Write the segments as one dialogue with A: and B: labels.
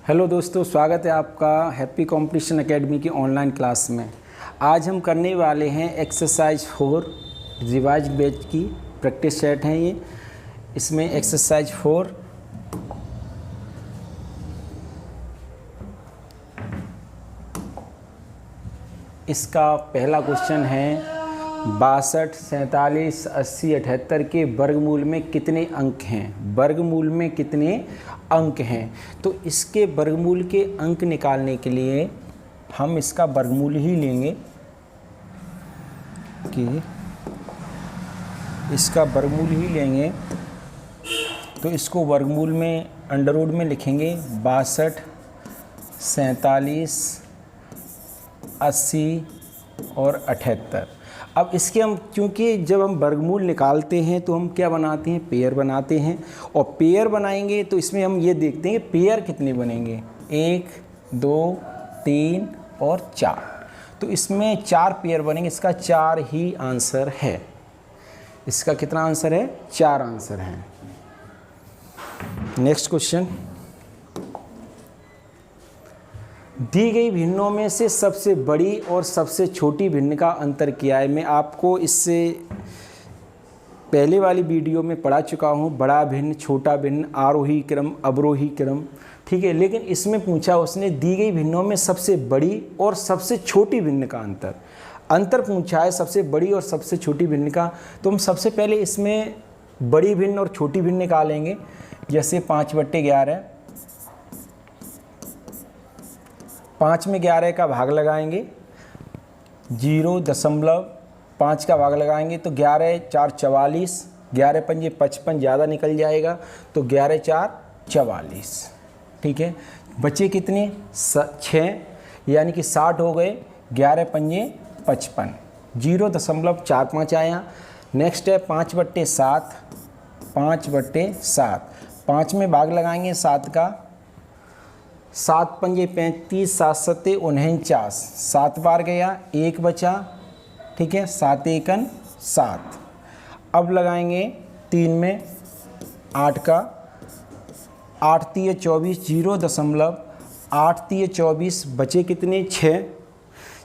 A: Hello दोस्तों, स्वागत है आपका हैप्पी कंपटीशन एकेडमी की ऑनलाइन क्लास में। आज हम करने वाले हैं एक्सरसाइज 4 रिवाइज बैच की प्रैक्टिस सेट है ये। इसमें एक्सरसाइज 4 इसका पहला क्वेश्चन है 62, 47, 80, 78 के वर्गमूल में कितने अंक हैं। वर्गमूल में कितने अंक हैं, तो इसके वर्गमूल के अंक निकालने के लिए हम इसका वर्गमूल ही लेंगे कि इसका वर्गमूल ही लेंगे। तो इसको वर्गमूल में अंडर रूट में लिखेंगे 62, 47, 80 और 78। अब इसके हम क्योंकि जब हम वर्गमूल निकालते हैं तो हम क्या बनाते हैं, पेयर बनाते हैं। और पेयर बनाएंगे तो इसमें हम ये देखते हैं पेयर कितने बनेंगे, 1, 2, 3 और 4। तो इसमें 4 पेयर बनेंगे। इसका 4 ही आंसर है। इसका कितना आंसर है, 4 आंसर हैं। नेक्स्ट क्वेश्चन, दी गई भिन्नों में से सबसे बड़ी और सबसे छोटी भिन्न का अंतर क्या है। मैं आपको इससे पहले वाली वीडियो में पढ़ा चुका हूँ, बड़ा भिन्न, छोटा भिन्न, आरोही क्रम, अवरोही क्रम, ठीक है। लेकिन इसमें पूछा उसने दी गई भिन्नों में सबसे बड़ी और सबसे छोटी भिन्न का अंतर पूछा है, सबसे बड़ी और सबसे छोटी भिन्न का। तो हम सबसे पहले इसमें बड़ी भिन्न और छोटी भिन्न निकालेंगे। जैसे 5/11, 5 में 11 का भाग लगाएंगे, 0.5 का भाग लगाएंगे तो 11 4 44, 11 पंजे 55, ज़्यादा निकल जाएगा तो 11 4 44, ठीक है। बचे कितने, 6, यानी कि 60 हो गए। 11 पंजे 55, 0.45 आया। नेक्स्ट है 5/7, 5/7, 5 में भाग लगाएंगे 7 का, 7 पंजे 35, 7 सत्ते 49, 7 बार गया, 1 बचा, ठीक है। 7 एकन 7। अब लगाएंगे 3 में 8 का, 8 3 24, 0.8 3 24, बचे कितने, 6,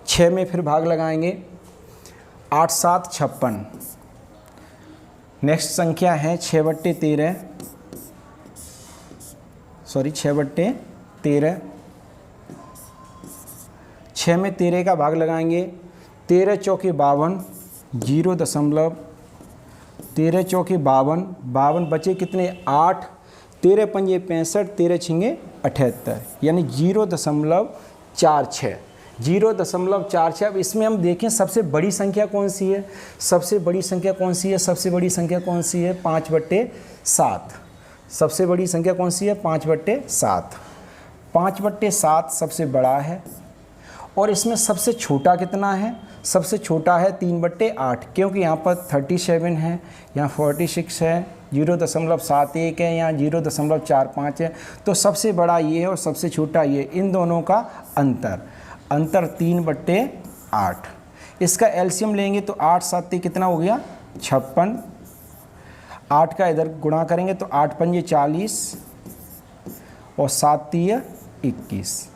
A: 6 में फिर भाग लगाएंगे, 8 7 56। नेक्स्ट संख्या है 6/13, सॉरी 6/13, 6 में 13 का भाग लगाएंगे, 13 चौके 52, 0.13 चौके 52, 52 बचे कितने, 8, 13 पंजे 65, 13 छिंगे 78, यानी 0.46, 0.46। अब इसमें हम देखें सबसे बड़ी संख्या कौन सी है, सबसे बड़ी संख्या कौन सी है, सबसे बड़ी संख्या कौन सी है, 5/7। सबसे बड़ी संख्या कौन सी है, 5/7। 5/7 सबसे बड़ा है। और इसमें सबसे छोटा कितना है, सबसे छोटा है 3/8, क्योंकि यहाँ पर 37 है, यहाँ 46 है, 0.71 है, यहाँ 0.45 है। तो सबसे बड़ा ये है और सबसे छोटा ये, इन दोनों का अंतर 3/8। इसका एलसीएम लेंगे तो 8 7 कितना हो गया, 56। 8 का इधर गुणा करेंगे तो 8 पंजे 40 और 7 3 21।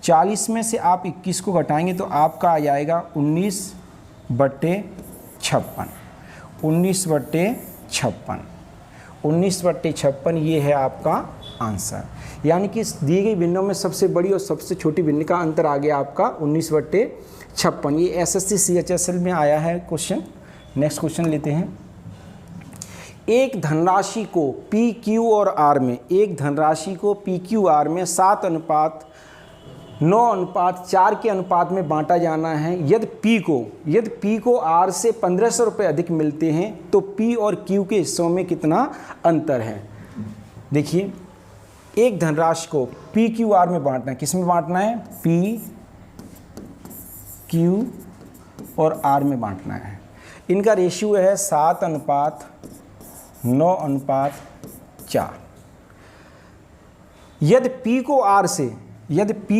A: 40 में से आप 21 को घटाएंगे तो आपका आ जाएगा 19/56। 19/56, 19/56 ये है आपका आंसर। यानी कि दी गई भिन्नों में सबसे बड़ी और सबसे छोटी भिन्न का अंतर आ गया आपका 19/56। ये एसएससी CHSL में आया है क्वेश्चन। नेक्स्ट क्वेश्चन लेते हैं। एक धनराशि को PQ और R में, एक धनराशि को PQR में 7:9:4 के अनुपात में बांटा जाना है। यदि P को R से 1500 रुपये अधिक मिलते हैं तो P और Q के हिस्सों में कितना अंतर है। देखिए, एक धनराशि को PQR में बांटना है, किस में बांटना है, P Q और R में बांटना है। इनका रेशियो है 7:9:4। यदि P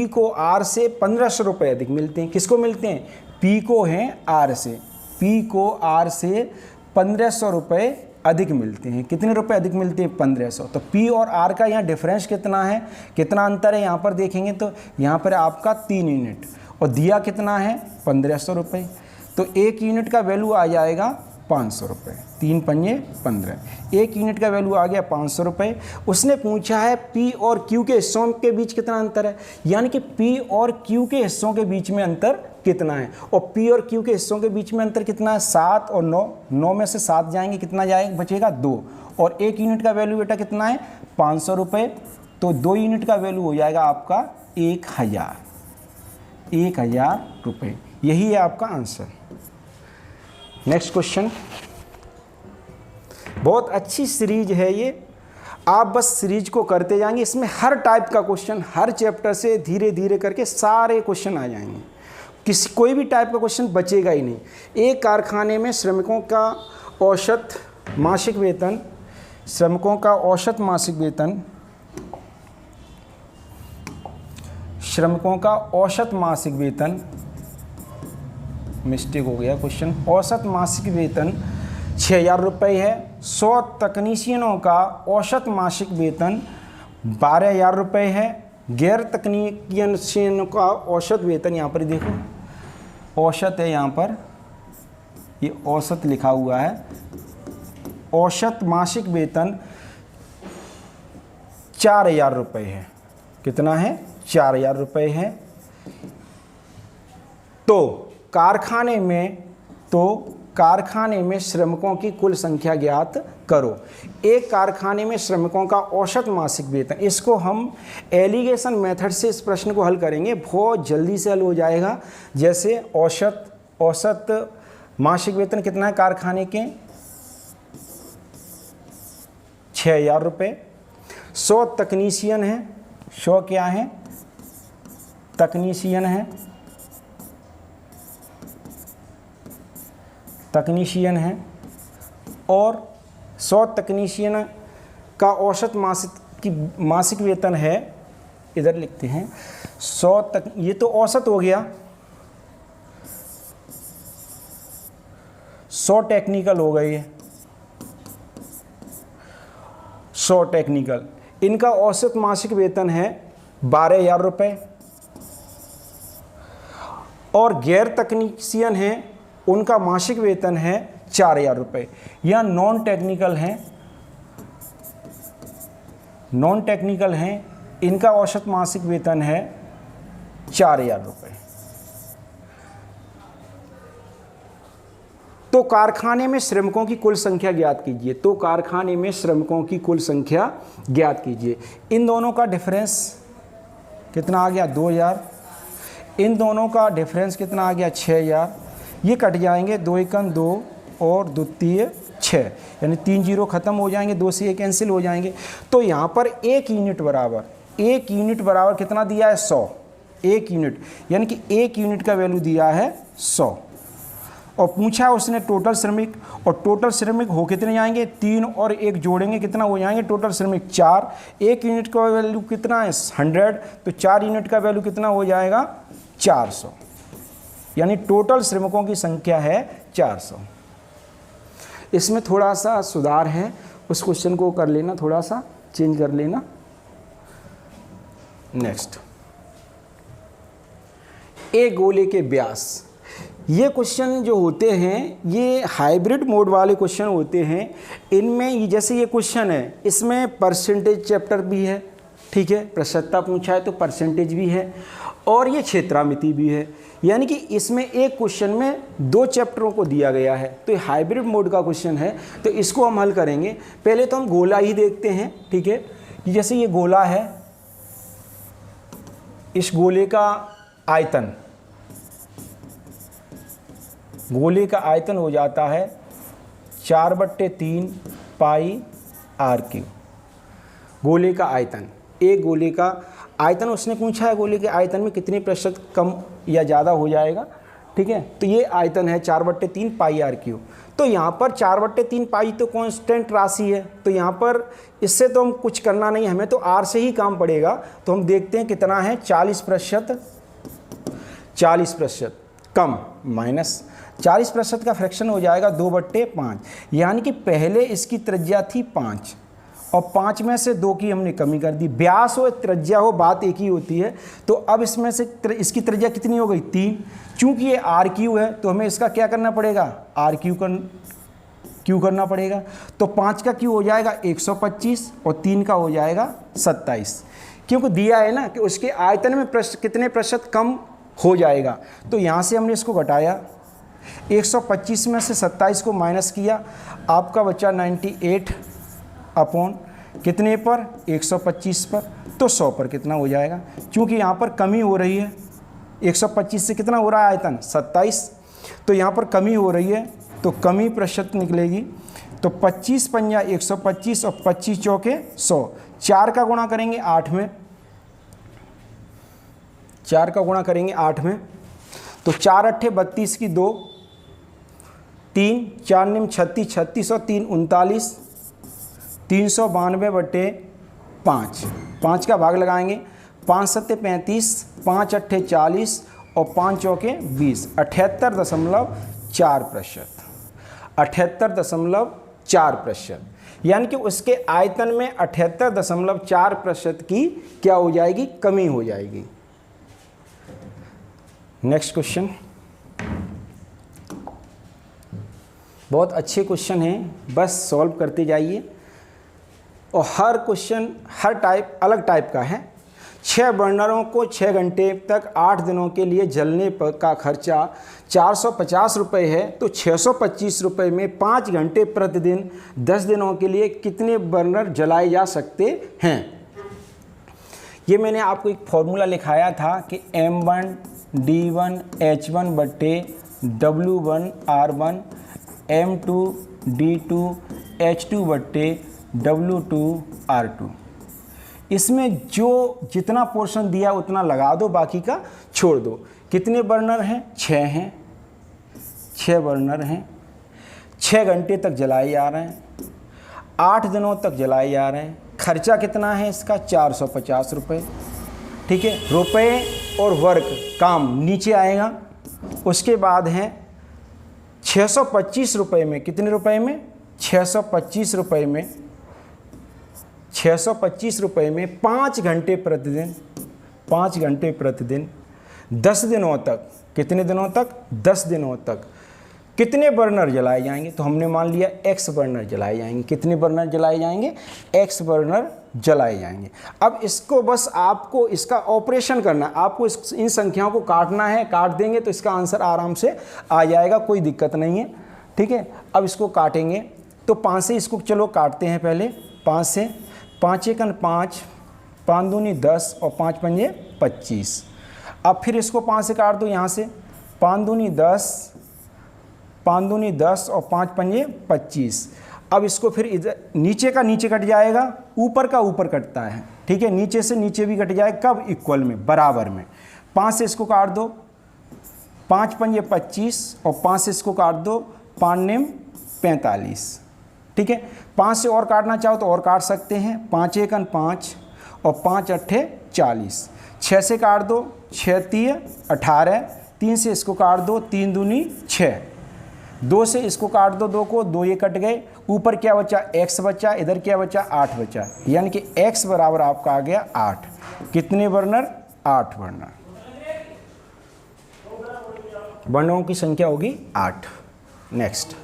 A: को R से 1500 रुपये अधिक मिलते हैं, किसको मिलते हैं, P को हैं R से, P को R से 1500 रुपये अधिक मिलते हैं। कितने रुपए अधिक मिलते हैं? 1500। तो P और R का यहाँ डिफरेंस कितना है, कितना अंतर है यहाँ पर देखेंगे तो यहाँ पर आपका 3 यूनिट और दिया कितना है 1500 रुपये। तो 1 यूनिट का वैल्यू आ जाएगा 500 रुपये। 3 पंजे 15, 1 यूनिट का वैल्यू आ गया 500 रुपये। उसने पूछा है P और Q के हिस्सों के बीच कितना अंतर है, यानी कि P और Q के हिस्सों के बीच में अंतर कितना है। और P और Q के हिस्सों के बीच में अंतर कितना है? 7 और 9, 9 में से 7 जाएंगे, कितना जाएगा? बचेगा 2। और 1 यूनिट का वैल्यू बेटा कितना है? 500 रुपये। तो 2 यूनिट का वैल्यू हो जाएगा आपका 1000 रुपये। यही है आपका आंसर। नेक्स्ट क्वेश्चन, बहुत अच्छी सीरीज है ये, आप बस सीरीज को करते जाएंगे। इसमें हर टाइप का क्वेश्चन, हर चैप्टर से धीरे धीरे करके सारे क्वेश्चन आ जाएंगे, कोई भी टाइप का क्वेश्चन बचेगा ही नहीं। एक कारखाने में श्रमिकों का औसत मासिक वेतन, श्रमिकों का औसत मासिक वेतन, श्रमिकों का औसत मासिक वेतन, मिस्टेक हो गया क्वेश्चन, औसत मासिक वेतन 6000 रुपये है। 100 तकनीशियनों का औसत मासिक वेतन 12000 रुपये है। गैर तकनीशियनों का औसत वेतन, यहाँ पर देखो औसत है, यहाँ पर ये औसत लिखा हुआ है, औसत मासिक वेतन 4000 रुपये है। कितना है? 4000 रुपये है। तो कारखाने में श्रमिकों की कुल संख्या ज्ञात करो। एक कारखाने में श्रमिकों का औसत मासिक वेतन, इसको हम एलिगेशन मेथड से इस प्रश्न को हल करेंगे, बहुत जल्दी से हल हो जाएगा। जैसे औसत मासिक वेतन कितना है कारखाने के? 6000 रुपये। 100 तकनीशियन है, 100 क्या है? तकनीशियन है और 100 तकनीशियन का औसत मासिक वेतन है, इधर लिखते हैं 100 तक, ये तो औसत हो गया। 100 टेक्निकल हो गए, 100 टेक्निकल, इनका औसत मासिक वेतन है 12000 रुपये। और गैर तकनीशियन हैं, उनका मासिक वेतन है 4000 रुपये। या नॉन टेक्निकल हैं, इनका औसत मासिक वेतन है 4000 रुपये। तो कारखाने में श्रमिकों की कुल संख्या ज्ञात कीजिए। तो कारखाने में श्रमिकों की कुल संख्या ज्ञात कीजिए। इन दोनों का डिफरेंस कितना आ गया? 2000। इन दोनों का डिफरेंस कितना आ गया? 6000। ये कट जाएंगे, 2 एकम 2 और 2 तिये 6, यानी 3 जीरो खत्म हो जाएंगे, 2 से 1 कैंसिल हो जाएंगे। तो यहाँ पर 1 यूनिट बराबर कितना दिया है? 100। 1 यूनिट, यानी कि 1 यूनिट का वैल्यू दिया है 100। और पूछा उसने टोटल श्रमिक, और टोटल श्रमिक हो कितने जाएंगे? 3 और 1 जोड़ेंगे, कितना हो जाएंगे टोटल श्रमिक? 4। 1 यूनिट का वैल्यू कितना है? 100। तो 4 यूनिट का वैल्यू कितना हो जाएगा? 400। यानी टोटल श्रमिकों की संख्या है 400। इसमें थोड़ा सा सुधार है, उस क्वेश्चन को कर लेना, थोड़ा सा चेंज कर लेना। नेक्स्ट, एक गोले के व्यास। ये क्वेश्चन जो होते हैं ये हाइब्रिड मोड वाले क्वेश्चन होते हैं। इनमें जैसे ये क्वेश्चन है, इसमें परसेंटेज चैप्टर भी है, ठीक है, प्रतिशतता पूछा है तो परसेंटेज भी है, और ये क्षेत्रामिति भी है। यानी कि इसमें एक क्वेश्चन में 2 चैप्टरों को दिया गया है। तो ये हाइब्रिड मोड का क्वेश्चन है, तो इसको हम हल करेंगे। पहले तो हम गोला ही देखते हैं, ठीक है। जैसे ये गोला है, इस गोले का आयतन, गोले का आयतन हो जाता है 4/3 पाई r³। गोले का आयतन, एक गोले का आयतन उसने पूछा है, गोले के आयतन में कितने प्रतिशत कम या ज़्यादा हो जाएगा, ठीक है। तो ये आयतन है 4/3 पाई r³। तो यहाँ पर 4/3 पाई तो कांस्टेंट राशि है, तो यहाँ पर इससे तो हम कुछ करना नहीं, हमें तो r से ही काम पड़ेगा। तो हम देखते हैं कितना है, 40% कम माइनस 40% का फ्रैक्शन हो जाएगा 2/5, यानी कि पहले इसकी त्रिज्या थी 5 और 5 में से 2 की हमने कमी कर दी। व्यास हो त्रिज्या हो बात एक ही होती है। तो अब इसमें से इसकी त्रिज्या कितनी हो गई 3। चूंकि ये RQ है तो हमें इसका क्या करना पड़ेगा RQ क्यू करना पड़ेगा। तो 5 का क्यू हो जाएगा 125 और 3 का हो जाएगा 27, क्योंकि दिया है ना कि उसके आयतन में कितने प्रतिशत कम हो जाएगा। तो यहाँ से हमने इसको घटाया, 125 में से 27 को माइनस किया, आपका बचा 98 अपॉन कितने पर 125 पर, तो 100 पर कितना हो जाएगा। क्योंकि यहाँ पर कमी हो रही है, 125 से कितना हो रहा है आयतन 27, तो यहाँ पर कमी हो रही है तो कमी प्रतिशत निकलेगी। तो 25 पंजा 125 और 25 चौके 100, 4 का गुणा करेंगे 8 में, 4 का गुणा करेंगे 8 में, तो 4 अट्ठे 32 की 2, 3 4 निम 36, 36 और 3 39, 392/5, 5 का भाग लगाएंगे, 5 सत्ते 35, 5 अट्ठे 40 और 5 चौके 20, 78.4%, 78.4%, यानी कि उसके आयतन में 78.4% की क्या हो जाएगी कमी हो जाएगी। नेक्स्ट क्वेश्चन, बहुत अच्छे क्वेश्चन हैं, बस सॉल्व करते जाइए और हर क्वेश्चन हर टाइप अलग टाइप का है। 6 बर्नरों को 6 घंटे तक 8 दिनों के लिए जलने पर का खर्चा 450 रुपये है, तो 625 रुपये में 5 घंटे प्रतिदिन 10 दिनों के लिए कितने बर्नर जलाए जा सकते हैं। ये मैंने आपको एक फॉर्मूला लिखाया था कि M1 D1 H1 बट्टे W1 R1 M2 D2 H2 बट्टे W2 R2। इसमें जो जितना पोर्शन दिया उतना लगा दो, बाकी का छोड़ दो। कितने बर्नर हैं 6 हैं, 6 बर्नर हैं, 6 घंटे तक जलाए जा रहे हैं, 8 दिनों तक जलाए जा रहे हैं। खर्चा कितना है इसका 450 रुपये, ठीक है। रुपए और वर्क काम नीचे आएगा। उसके बाद हैं 625 रुपये में, कितने रुपए में 625 रुपये में, 625 रुपये में 5 घंटे प्रतिदिन, 5 घंटे प्रतिदिन 10 दिनों तक, कितने दिनों तक 10 दिनों तक कितने बर्नर जलाए जाएंगे। तो हमने मान लिया X बर्नर जलाए जाएंगे। कितने बर्नर जलाए जाएंगे X बर्नर जलाए जाएंगे। अब इसको बस आपको इसका ऑपरेशन करना है, आपको इन संख्याओं को काटना है, काट देंगे तो इसका आंसर आराम से आ जाएगा, कोई दिक्कत नहीं है, ठीक है। अब इसको काटेंगे तो 5 से इसको चलो काटते हैं पहले, 5 से, 5 एकन 5, 5 दूनी 10 और 5 पंजे 25। अब फिर इसको 5 से काट दो, यहाँ से 5 दूनी 10, 5 दूनी 10 और 5 पंजे 25। अब इसको फिर इधर नीचे का नीचे कट जाएगा, ऊपर का ऊपर कटता है, ठीक है। नीचे से नीचे भी कट जाए, कब इक्वल में, बराबर में। 5 से इसको काट दो, 5 पंजे 25 और 5 से इसको काट दो, 5 नेम 45, ठीक है। 5 से और काटना चाहो तो और काट सकते हैं, 5 एकन 5 और 5 अट्ठे 40। 6 से काट दो, 6 3 18, 3 से इसको काट दो, 3 दूनी 6, 2 से इसको काट दो, 2 को 2 ये कट गए, ऊपर क्या बचा x बचा, इधर क्या बचा 8 बचा, यानी कि x बराबर आपका आ गया 8। कितने बर्नर 8 बर्नर, बर्नरों की संख्या होगी 8। नेक्स्ट,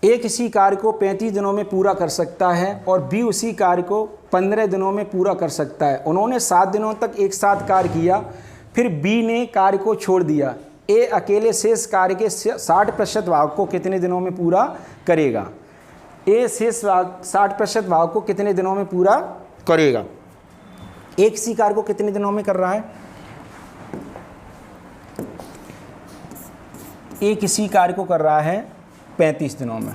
A: A किसी कार्य को 35 दिनों में पूरा कर सकता है और B उसी कार्य को 15 दिनों में पूरा कर सकता है। उन्होंने 7 दिनों तक एक साथ कार्य किया, फिर B ने कार्य को छोड़ दिया। A अकेले शेष कार्य के 60% भाग को कितने दिनों में पूरा करेगा। A शेष 60% भाग को कितने दिनों में पूरा करेगा। A किसी कार्य को कितने दिनों में कर रहा है, A किसी कार्य को कर रहा है 35 दिनों में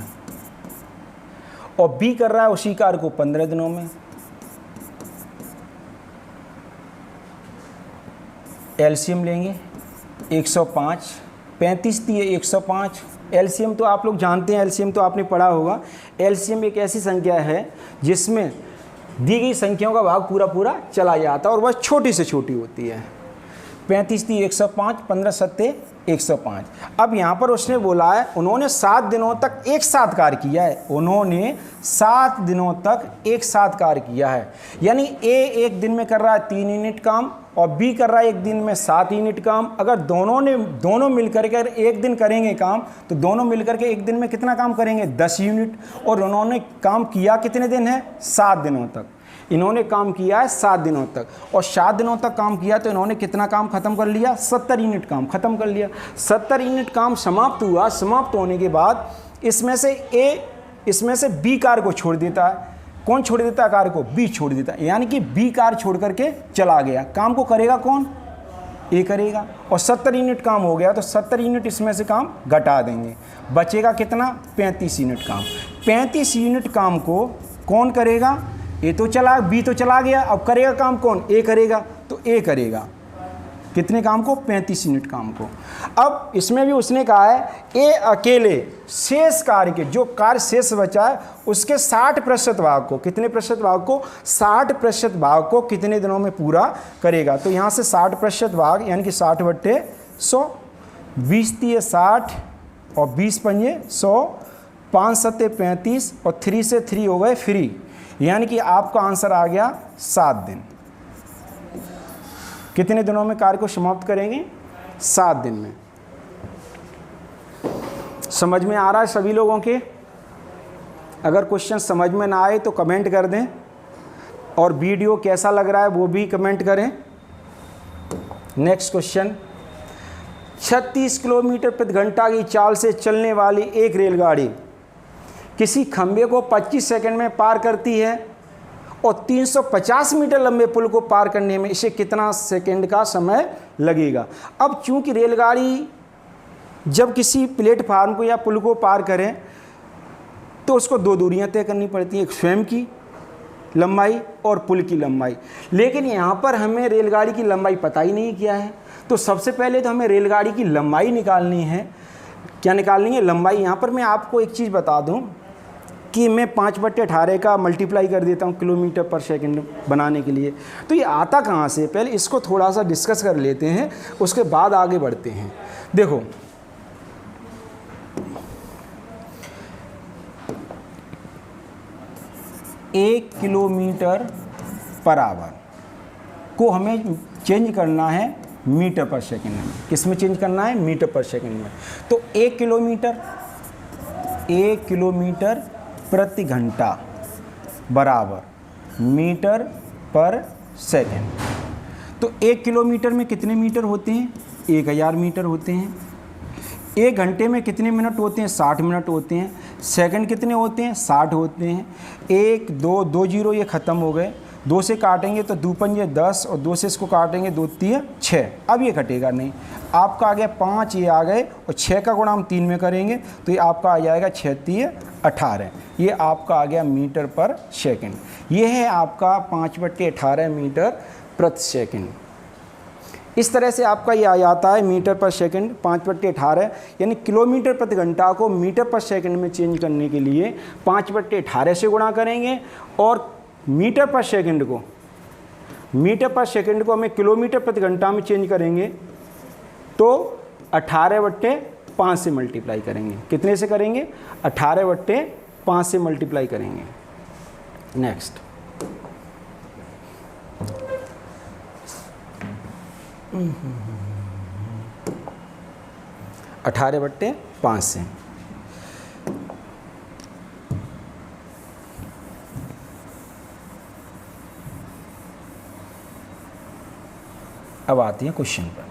A: और B कर रहा है उसी कार्य को 15 दिनों में। एलसीएम लेंगे, 105 35 तिये 105। एलसीएम तो आप लोग जानते हैं, एलसीएम तो आपने पढ़ा होगा। एलसीएम एक ऐसी संख्या है जिसमें दी गई संख्याओं का भाग पूरा पूरा चला जाता है और वह छोटी से छोटी होती है। 35 तिये 105, 15 सत्ते 105। अब यहाँ पर उसने बोला है उन्होंने 7 दिनों तक एक साथ कार्य किया है। उन्होंने 7 दिनों तक एक साथ कार्य किया है, यानी ए एक दिन में कर रहा है 3 यूनिट काम और बी कर रहा है एक दिन में 7 यूनिट काम। अगर दोनों मिलकर के एक दिन करेंगे काम तो दोनों मिलकर के एक दिन में कितना काम करेंगे? 10 यूनिट। और उन्होंने काम किया कितने दिन है? 7 दिनों तक। इन्होंने काम किया है 7 दिनों तक और 7 दिनों तक काम किया तो इन्होंने कितना काम खत्म कर लिया? 70 यूनिट काम खत्म कर लिया। 70 यूनिट काम समाप्त हुआ। समाप्त होने के बाद इसमें से बी कार्य को छोड़ देता है। कौन छोड़ देता है कार्य को? बी छोड़ देता है, यानी कि बी कार्य छोड़ करके चला गया। काम को करेगा कौन? ए करेगा। और 70 यूनिट काम हो गया तो 70 यूनिट इसमें से काम घटा देंगे, बचेगा कितना? 35 यूनिट काम। 35 यूनिट काम को कौन करेगा? ए तो चला, बी तो चला गया, अब करेगा काम कौन? ए करेगा। तो ए करेगा कितने काम को? 35 यूनिट काम को। अब इसमें भी उसने कहा है ए अकेले शेष कार्य के, जो कार्य शेष बचा है उसके 60% भाग को, कितने प्रतिशत भाग को? 60% भाग को कितने दिनों में पूरा करेगा? तो यहाँ से 60% भाग यानी कि 60/100, 20 तिये 60 और 20 पंजे 100, 5 सत्ते 35 और 3 से 3 हो गए फ्री, यानी कि आपका आंसर आ गया 7 दिन। कितने दिनों में कार्य को समाप्त करेंगे? 7 दिन में। समझ में आ रहा है सभी लोगों के? अगर क्वेश्चन समझ में ना आए तो कमेंट कर दें और वीडियो कैसा लग रहा है वो भी कमेंट करें। नेक्स्ट क्वेश्चन, 36 किलोमीटर प्रति घंटा की चाल से चलने वाली एक रेलगाड़ी किसी खंभे को 25 सेकंड में पार करती है और 350 मीटर लंबे पुल को पार करने में इसे कितना सेकंड का समय लगेगा? अब चूंकि रेलगाड़ी जब किसी प्लेटफार्म को या पुल को पार करें तो उसको 2 दूरियां तय करनी पड़ती हैं, एक स्वयं की लंबाई और पुल की लंबाई। लेकिन यहाँ पर हमें रेलगाड़ी की लंबाई पता ही नहीं किया है, तो सबसे पहले तो हमें रेलगाड़ी की लंबाई निकालनी है। क्या निकालनी है? लंबाई। यहाँ पर मैं आपको एक चीज़ बता दूँ कि मैं 5/18 का मल्टीप्लाई कर देता हूँ किलोमीटर पर सेकंड बनाने के लिए। तो ये आता कहाँ से? पहले इसको थोड़ा सा डिस्कस कर लेते हैं, उसके बाद आगे बढ़ते हैं। देखो, एक किलोमीटर पर आवर को हमें चेंज करना है मीटर पर सेकंड में। किस में चेंज करना है? मीटर पर सेकंड में। तो 1 किलोमीटर प्रति घंटा बराबर मीटर पर सेकंड। तो 1 किलोमीटर में कितने मीटर होते हैं? 1000 मीटर होते हैं। 1 घंटे में कितने मिनट होते हैं? 60 मिनट होते हैं। सेकंड कितने होते हैं? 60 होते हैं। 1 2 2 0 ये ख़त्म हो गए। 2 से काटेंगे तो 2 पंजे 10 और 2 से इसको काटेंगे 2 तिये 6। अब ये कटेगा नहीं, आपका आ गया 5, ये आ गए और 6 का गुणा हम 3 में करेंगे तो ये आपका आ जाएगा 6 तिये 18। ये आपका आ गया मीटर पर सेकंड। ये है आपका 5/18 मीटर प्रति सेकंड। इस तरह से आपका ये आ जाता है मीटर पर सेकंड 5/18, यानी किलोमीटर प्रति घंटा को मीटर पर सेकंड में चेंज करने के लिए 5/18 से गुणा करेंगे और मीटर पर सेकंड को हमें किलोमीटर प्रति घंटा में चेंज करेंगे तो 18/5 से मल्टीप्लाई करेंगे। कितने से करेंगे? 18/5 से मल्टीप्लाई करेंगे। नेक्स्ट, अठारह बट्टे 5 से। अब आती है क्वेश्चन पर।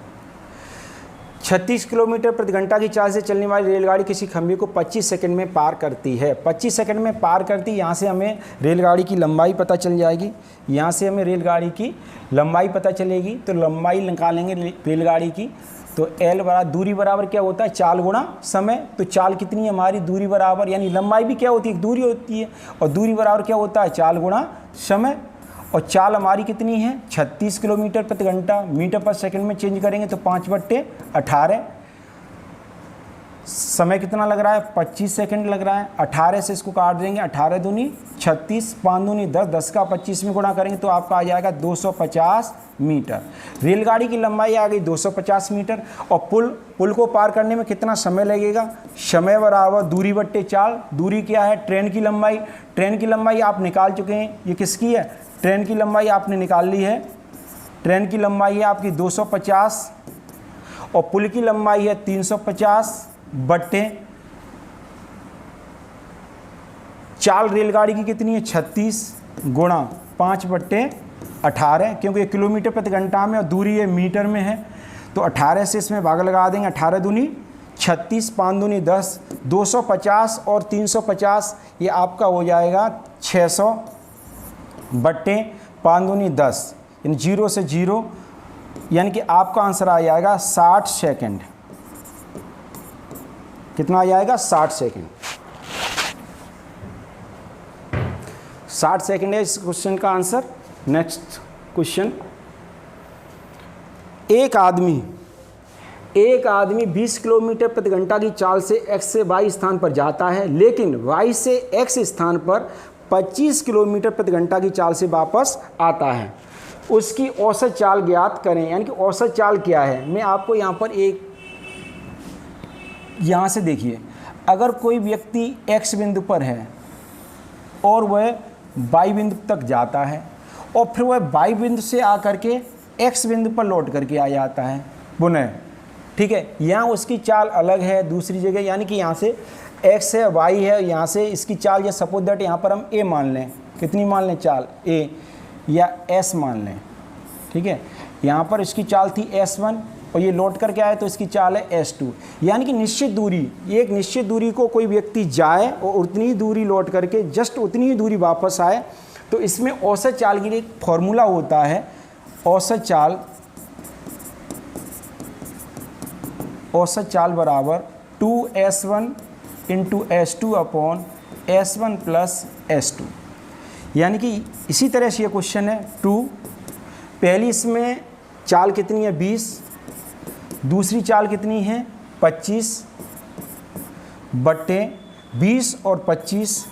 A: 36 किलोमीटर प्रति घंटा की चाल से चलने वाली रेलगाड़ी किसी खंभे को 25 सेकंड में पार करती है। 25 सेकंड में पार करती, यहाँ से हमें रेलगाड़ी की लंबाई पता चल जाएगी। यहाँ से हमें रेलगाड़ी की लंबाई पता चलेगी तो लंबाई निकालेंगे रेलगाड़ी की। तो L बराबर दूरी बराबर क्या होता है? चाल गुणा समय। तो चाल कितनी है हमारी? दूरी बराबर, यानी लंबाई भी क्या होती है? दूरी होती है और दूरी बराबर क्या होता है? चाल गुणा समय। और चाल हमारी कितनी है? 36 किलोमीटर प्रति घंटा। मीटर पर सेकंड में चेंज करेंगे तो 5/18। समय कितना लग रहा है, 25 सेकंड लग रहा है। 18 से इसको काट देंगे, 18 दूनी 36, 5 दूनी 10, 10 का 25 में गुणा करेंगे तो आपका आ जाएगा 250 मीटर। रेलगाड़ी की लंबाई आ गई 250 मीटर। और पुल को पार करने में कितना समय लगेगा, समय बराबर दूरी बट्टे चाल। दूरी क्या है, ट्रेन की लंबाई। ट्रेन की लंबाई आप निकाल चुके हैं, ये किसकी है, ट्रेन की लंबाई आपने निकाल ली है। ट्रेन की लंबाई है आपकी 250 और पुल की लंबाई है 350 बट्टे चाल रेलगाड़ी की कितनी है 36 गुणा 5/18, क्योंकि ये किलोमीटर प्रति घंटा में और दूरी ये मीटर में है तो 18 से इसमें भाग लगा देंगे। 18 दूनी 36, 5 दूनी 10, 250 और 350 ये आपका हो जाएगा 600 बट्टे 5 दूनी 10, यानी 0 से 0, यानी कि आपका आंसर आ जाएगा 60 सेकंड। कितना आ जाएगा, 60 सेकंड। 60 सेकंड है इस क्वेश्चन का आंसर। नेक्स्ट क्वेश्चन, एक आदमी 20 किलोमीटर प्रति घंटा की चाल से x से y स्थान पर जाता है, लेकिन y से x स्थान पर 25 किलोमीटर प्रति घंटा की चाल से वापस आता है। उसकी औसत चाल ज्ञात करें, यानी कि औसत चाल क्या है। मैं आपको यहाँ पर एक, यहाँ से देखिए, अगर कोई व्यक्ति x बिंदु पर है और वह y बिंदु तक जाता है और फिर वह y बिंदु से आकर के x बिंदु पर लौट करके आ जाता है पुनः, ठीक है, यहाँ उसकी चाल अलग है दूसरी जगह, यानी कि यहाँ से x है y है, यहाँ से इसकी चाल, या सपोज दैट यहाँ पर हम a मान लें, कितनी मान लें चाल, a या s मान लें, ठीक है। यहाँ पर इसकी चाल थी s1 और ये लौट करके आए तो इसकी चाल है s2, यानी कि निश्चित दूरी, एक निश्चित दूरी को कोई व्यक्ति जाए और उतनी ही दूरी लौट करके जस्ट उतनी ही दूरी वापस आए, तो इसमें औसत चाल के लिए एक फॉर्मूला होता है। औसत चाल बराबर 2s1 into s2 upon s1 plus s2, यानी कि इसी तरह से ये क्वेश्चन है 2, पहली इसमें चाल कितनी है 20, दूसरी चाल कितनी है 25 बट्टे 20 और 25,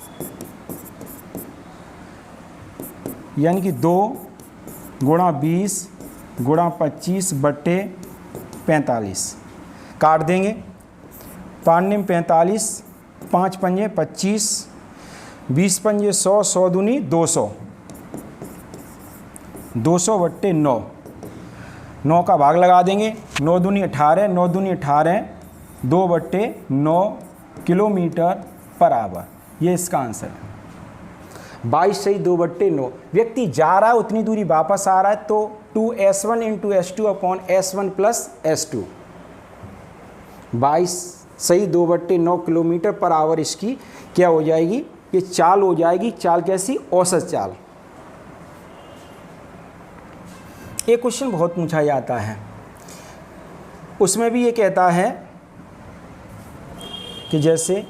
A: यानी कि 2 गुणा 20 गुणा 25 बट्टे 45, काट देंगे, 5 में 45, 5 पंजे 25, 20 पंजे 100, 100 दूनी 200, 200 बट्टे 9, 9 का भाग लगा देंगे, 9 दूनी 18, 9 दूनी 18, 2 बट्टे 9 किलोमीटर पर आवर, ये इसका आंसर है। 22 से 2 बट्टे 9, व्यक्ति जा रहा है उतनी दूरी वापस आ रहा है तो 2s1 into s2 upon s1 plus s2, 22 सही 2 बट्टे 9 किलोमीटर पर आवर इसकी क्या हो जाएगी, ये चाल हो जाएगी। चाल कैसी, औसत चाल। ये क्वेश्चन बहुत पूछा जाता है, उसमें भी ये कहता है कि जैसे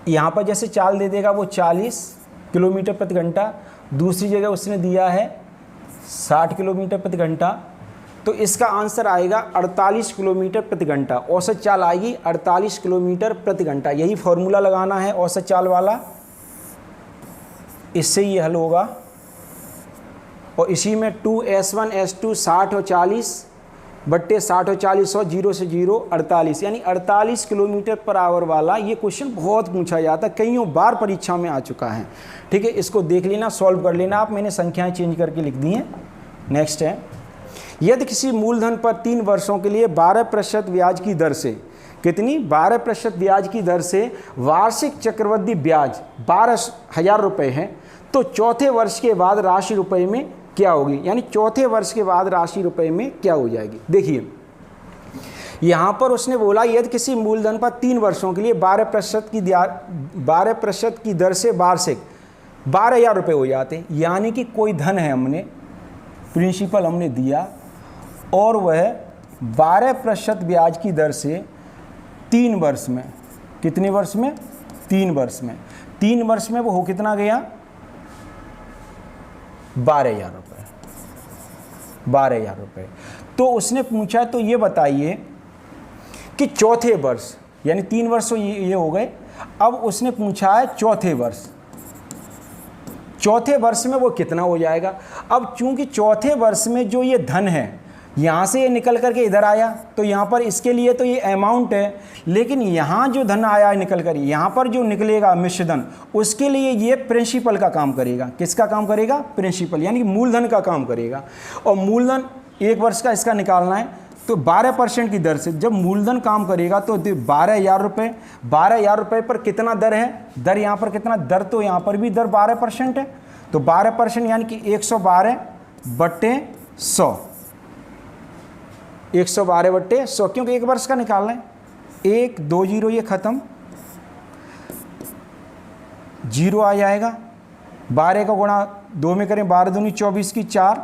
A: यहाँ पर जैसे चाल दे देगा वो 40 किलोमीटर प्रति घंटा, दूसरी जगह उसने दिया है 60 किलोमीटर प्रति घंटा, तो इसका आंसर आएगा 48 किलोमीटर प्रति घंटा। औसत चाल आएगी 48 किलोमीटर प्रति घंटा, यही फॉर्मूला लगाना है औसत चाल वाला, इससे ये हल होगा। और इसी में 2s1 s2 60 और 40 बट्टे 60 और 40 और 0 से 0 48, यानी 48 किलोमीटर पर आवर वाला ये क्वेश्चन बहुत पूछा जाता है, कईयों बार परीक्षा में आ चुका है, ठीक है। इसको देख लेना, सॉल्व कर लेना आप, मैंने संख्याएं चेंज करके लिख दी हैं। नेक्स्ट है, यदि किसी मूलधन पर 3 वर्षों के लिए 12% ब्याज की दर से, कितनी 12% ब्याज की दर से वार्षिक चक्रवृद्धि ब्याज 12,000 रुपये है, तो चौथे वर्ष के बाद राशि रुपये में क्या होगी, यानी चौथे वर्ष के बाद राशि रुपये में क्या हो जाएगी। देखिए यहाँ पर उसने बोला यदि किसी मूलधन पर 3 वर्षों के लिए 12% की दर से वार्षिक 12,000 रुपये हो जाते, यानी कि कोई धन है, हमने प्रिंसिपल हमने दिया और वह 12% ब्याज की दर से 3 वर्ष में, कितने वर्ष में, 3 वर्ष में, 3 वर्ष में वो हो कितना गया 12,000 रुपये, 12,000 रुपये। तो उसने पूछा तो ये बताइए कि चौथे वर्ष, यानी 3 वर्ष तो ये हो गए, अब उसने पूछा है चौथे वर्ष, चौथे वर्ष में वो कितना हो जाएगा। अब चूंकि चौथे वर्ष में जो ये धन है यहाँ से ये निकल करके इधर आया, तो यहाँ पर इसके लिए तो ये अमाउंट है, लेकिन यहाँ जो धन आया है निकल कर, यहाँ पर जो निकलेगा मिश्र धन, उसके लिए ये प्रिंसिपल का काम करेगा। किसका काम करेगा? प्रिंसिपल, यानी कि मूलधन का काम करेगा। और मूलधन 1 वर्ष का इसका निकालना है, तो 12% की दर से जब मूलधन काम करेगा तो 12,000 रुपये, 12,000 रुपये पर कितना दर है? दर यहाँ पर कितना? दर तो यहाँ पर भी दर 12% है, तो 12% यानी कि 112/100, 112/100, क्योंकि 1 वर्ष का निकालना है। 1 2 0 ये खत्म, 0 आ जाएगा। 12 का गुणा 2 में करें, 12 दूनी 24 की 4,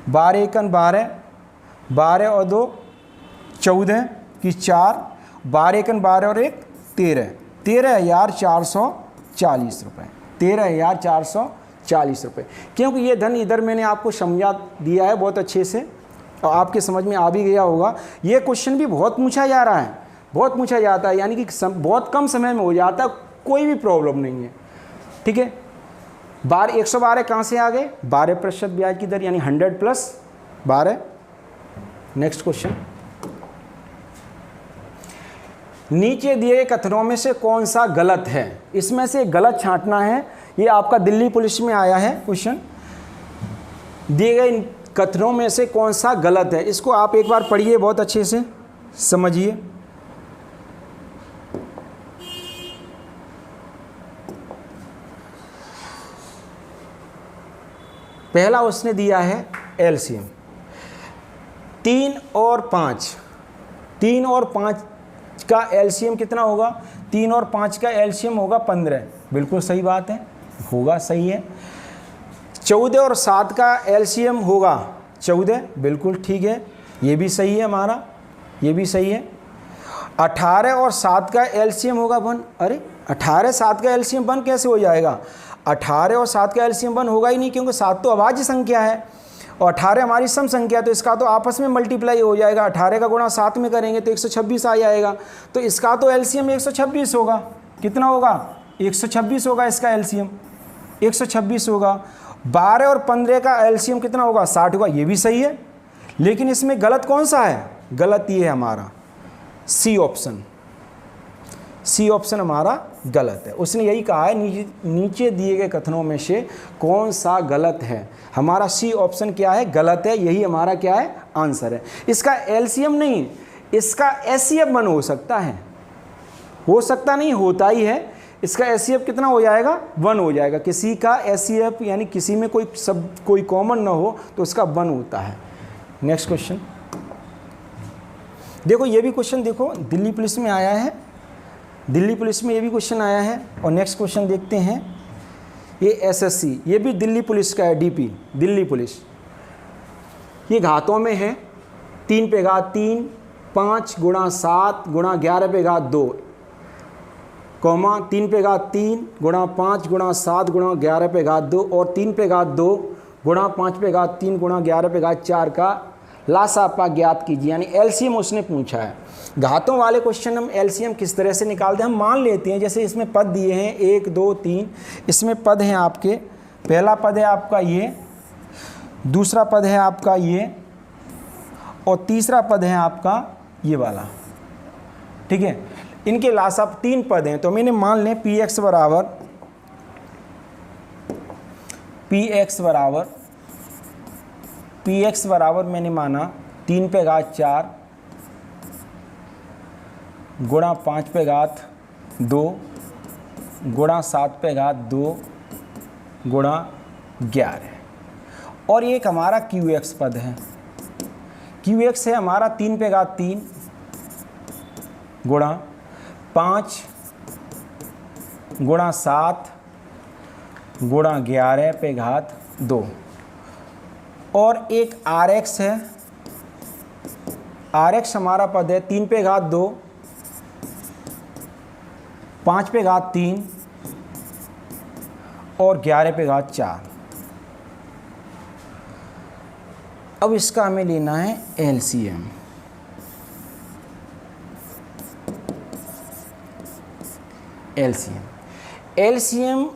A: 12 एकन 12, 12 और 2 14 की 4, 12 एकन 12 और 1 13, 13,440 रुपये, 13,440 रुपये। क्योंकि ये धन इधर मैंने आपको समझा दिया है बहुत अच्छे से, और आपके समझ में आ भी गया होगा। ये क्वेश्चन भी बहुत पूछा जा रहा है, बहुत पूछा जाता है, यानी कि बहुत कम समय में हो जाता है, कोई भी प्रॉब्लम नहीं है। ठीक है, 112 कहाँ से आ गए? 12% ब्याज की दर, यानी 100 + 12। नेक्स्ट क्वेश्चन, नीचे दिए गए कथनों में से कौन सा गलत है? इसमें से गलत छांटना है। ये आपका दिल्ली पुलिस में आया है क्वेश्चन। दिए गए कथनों में से कौन सा गलत है? इसको आप एक बार पढ़िए, बहुत अच्छे से समझिए। पहला उसने दिया है एलसीएम 3 और 5, 3 और 5 का एलसीएम कितना होगा? 3 और 5 का एलसीएम होगा 15, बिल्कुल सही बात है, होगा, सही है। 14 और 7 का एलसीएम होगा 14, बिल्कुल ठीक है, ये भी सही है हमारा, ये भी सही है। 18 और 7 का एलसीएम होगा 1, अरे 18 7 का एलसीएम 1 कैसे हो जाएगा? 18 और 7 का एलसीएम 1 होगा ही नहीं, क्योंकि 7 तो अभाज्य संख्या है और 18 हमारी सम संख्या है, तो इसका तो आपस में मल्टीप्लाई हो जाएगा। 18 का गुणा 7 में करेंगे तो 126 आ जाएगा, तो इसका तो एलसीएम 126 होगा। कितना होगा? 126 होगा इसका एलसीएम, 126 होगा। 12 और 15 का एलसीएम कितना होगा? 60 होगा, ये भी सही है। लेकिन इसमें गलत कौन सा है? गलत ये है हमारा सी ऑप्शन, सी ऑप्शन हमारा गलत है। उसने यही कहा है नीचे दिए गए कथनों में से कौन सा गलत है? हमारा सी ऑप्शन क्या है? गलत है, यही हमारा क्या है? आंसर है। इसका एलसीएम नहीं, इसका एचसीएफ 1 हो सकता है, हो सकता नहीं, होता ही है। इसका एचसीएफ कितना हो जाएगा? 1 हो जाएगा। किसी का एचसीएफ यानी किसी में कोई कॉमन ना हो तो उसका 1 होता है। नेक्स्ट क्वेश्चन देखो, ये भी क्वेश्चन देखो दिल्ली पुलिस में आया है, दिल्ली पुलिस में ये भी क्वेश्चन आया है। और नेक्स्ट क्वेश्चन देखते हैं, ये एसएससी, ये भी दिल्ली पुलिस का है, डीपी दिल्ली पुलिस। ये घातों में है, 3 पे घात 3, 5 गुणा 7 गुणा 11 पे घात 2, कॉमा 3 पे घात 3 गुणा 5 गुणा 7 गुणा 11 पे घात 2 और 3 पे घात 2 गुणा 5 पे घात 3 गुणा 11 पे घात 4 का लासापा ज्ञात कीजिए, यानी एलसीएम उसने पूछा है। घातों वाले क्वेश्चन हम एलसीएम किस तरह से निकालते हैं? हम मान लेते हैं जैसे इसमें पद दिए हैं 1 2 3, इसमें पद हैं आपके, पहला पद है आपका ये, दूसरा पद है आपका ये और तीसरा पद है आपका ये वाला। ठीक है, इनके लासाप 3 पद हैं, तो मैंने मान लें पी एक्स बराबर मैंने माना 3 पे घात 4 गुणा 5 पे घात 2 गुणा 7 पे घात 2 गुणा 11, और एक हमारा क्यू एक्स पद है। क्यू एक्स है हमारा 3 पे घात 3 गुणा 5 गुणा 7 गुणा 11 पे घात 2, और एक आर एक्स है, आर एक्स हमारा पद है 3 पे घात 2 5 पे घात 3 और 11 पे घात 4। अब इसका हमें लेना है एलसीएम। एलसीएम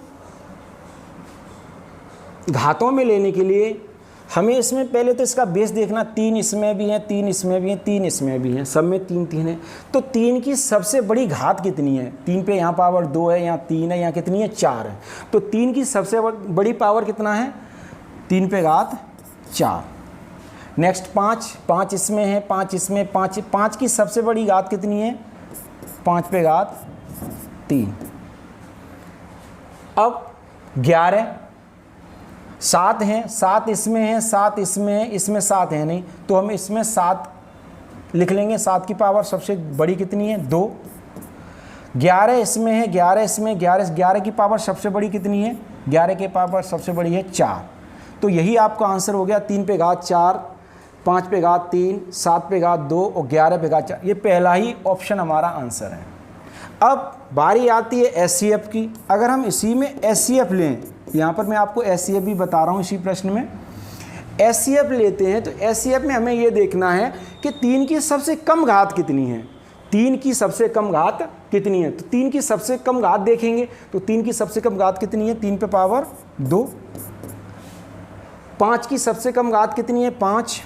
A: घातों में लेने के लिए हमें इसमें पहले तो इसका बेस देखना, 3 इसमें भी है, 3 इसमें भी है, 3 इसमें भी है, सब में 3 3 है। तो 3 की सबसे बड़ी घात कितनी है? 3 पे यहाँ पावर 2 है, यहाँ 3 है, यहाँ कितनी है? 4 है। तो 3 की सबसे बड़ी पावर कितना है? 3 पे घात 4। नेक्स्ट 5 इसमें है, 5 इसमें, 5 की सबसे बड़ी घात कितनी है? 5 पे घात 3। अब 11, 7 हैं, 7 इसमें है, 7 इसमें है, इसमें 7 है नहीं, तो हम इसमें 7 लिख लेंगे। 7 की पावर सबसे बड़ी कितनी है? 2। 11 इसमें है, 11 इसमें, 11 की पावर सबसे बड़ी कितनी है? 11 की पावर सबसे बड़ी है 4। तो यही आपका आंसर हो गया। 3 पे घात 4, 5 पे घात 3, 7 पे घात 2 और 11 पे घात 4। ये पहला ही ऑप्शन हमारा आंसर है। अब बारी आती है एचसीएफ की। अगर हम इसी में एचसीएफ लें, यहाँ पर मैं आपको एचसीएफ भी बता रहा हूँ इसी प्रश्न में, एचसीएफ लेते हैं तो एचसीएफ में हमें ये देखना है कि 3 की सबसे कम घात कितनी है। 3 की सबसे कम घात कितनी है? तो 3 की सबसे कम घात देखेंगे तो 3 की सबसे कम घात कितनी है? 3 पे पावर 2। 5 की सबसे कम घात कितनी है? 5।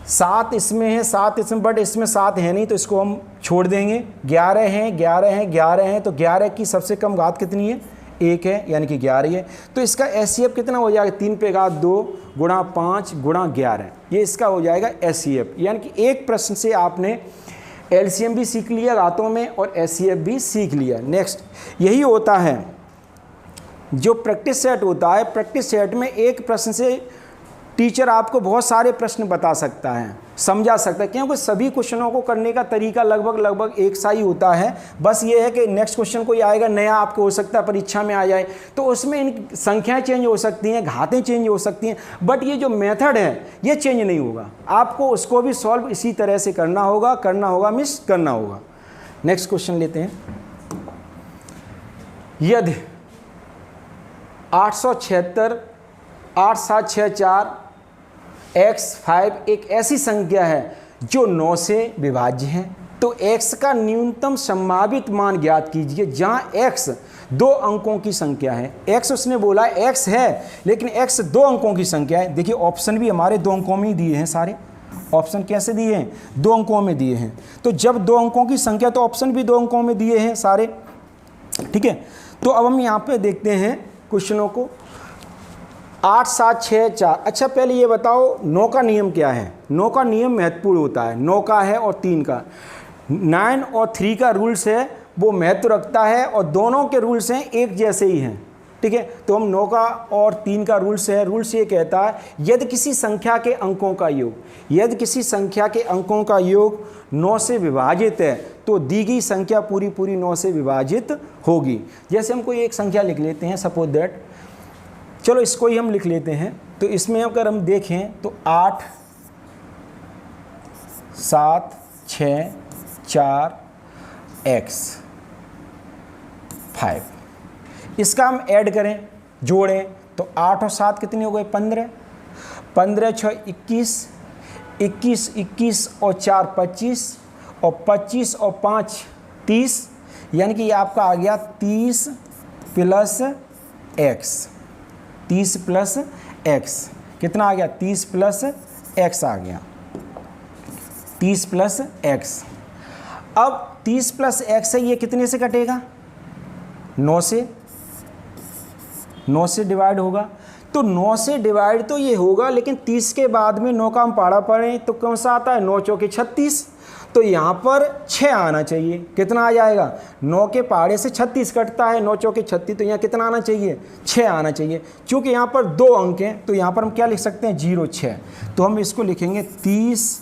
A: 7 इसमें है, 7 इसमें, बट इसमें 7 है नहीं तो इसको हम छोड़ देंगे। 11 हैं, 11 हैं, 11 हैं, तो 11 की सबसे कम घात कितनी है? 1 है, यानी कि 11 है। तो इसका एचसीएफ कितना हो जाएगा? 3 पे घात 2 गुणा 5 गुणा 11, ये इसका हो जाएगा एचसीएफ। यानी कि एक प्रश्न से आपने एलसीएम भी सीख लिया घातों में और एचसीएफ भी सीख लिया। नेक्स्ट यही होता है जो प्रैक्टिस सेट होता है। प्रैक्टिस सेट में एक प्रश्न से टीचर आपको बहुत सारे प्रश्न बता सकता है, समझा सकता है, क्योंकि सभी क्वेश्चनों को करने का तरीका लगभग एक सा ही होता है। बस ये है कि नेक्स्ट क्वेश्चन कोई आएगा नया, आपको हो सकता है परीक्षा में आ जाए, तो उसमें इन संख्याएं चेंज हो सकती हैं, घातें चेंज हो सकती हैं, बट ये जो मेथड है ये चेंज नहीं होगा। आपको उसको भी सॉल्व इसी तरह से करना होगा करना होगा। नेक्स्ट क्वेश्चन लेते हैं। यदि 876 8764 x5 एक ऐसी संख्या है जो 9 से विभाज्य है, तो x का न्यूनतम संभावित मान ज्ञात कीजिए जहां x 2 अंकों की संख्या है। x उसने बोला x है, लेकिन x 2 अंकों की संख्या है। देखिए ऑप्शन भी हमारे 2 अंकों में ही दिए हैं, सारे ऑप्शन कैसे दिए हैं? 2 अंकों में दिए हैं। तो जब 2 अंकों की संख्या तो ऑप्शन भी 2 अंकों में दिए हैं सारे, ठीक है। तो अब हम यहाँ पे देखते हैं क्वेश्चनों को। 8 7 6 4। अच्छा पहले ये बताओ 9 का नियम क्या है? 9 का नियम महत्वपूर्ण होता है। 9 का है और 3 का, 9 और 3 का रूल्स है वो महत्व रखता है और दोनों के रूल्स हैं एक जैसे ही हैं, ठीक है। तो हम 9 का और 3 का रूल्स है। रूल्स ये कहता है यदि किसी संख्या के अंकों का योग, यदि किसी संख्या के अंकों का योग 9 से विभाजित है तो दी गई संख्या पूरी 9 से विभाजित होगी। जैसे हम कोई एक संख्या लिख लेते हैं, सपोज दैट, चलो इसको ही हम लिख लेते हैं। तो इसमें अगर हम देखें तो 8 7 6 4 x5, इसका हम ऐड करें, जोड़ें तो 8 और 7 कितने हो गए? 15, 15 6 21, 21 21 और 4 25 और 25 और 5 30, यानी कि ये आपका आ गया 30 प्लस x। 30 प्लस x कितना आ गया? 30 प्लस x आ गया, 30 प्लस x। अब 30 प्लस x है, ये कितने से कटेगा? 9 से, 9 से डिवाइड होगा। तो 9 से डिवाइड तो ये होगा, लेकिन 30 के बाद में 9 का हम पाड़ा पड़े तो कौन सा आता है? 9 चौके 36, तो यहाँ पर 6 आना चाहिए। कितना आ जाएगा? 9 के पहाड़े से 36 कटता है, 9 चौके 36, तो यहाँ कितना आना चाहिए? 6 आना चाहिए। चूँकि यहाँ पर 2 अंक हैं तो यहाँ पर हम क्या लिख सकते हैं? 0 6। तो हम इसको लिखेंगे 30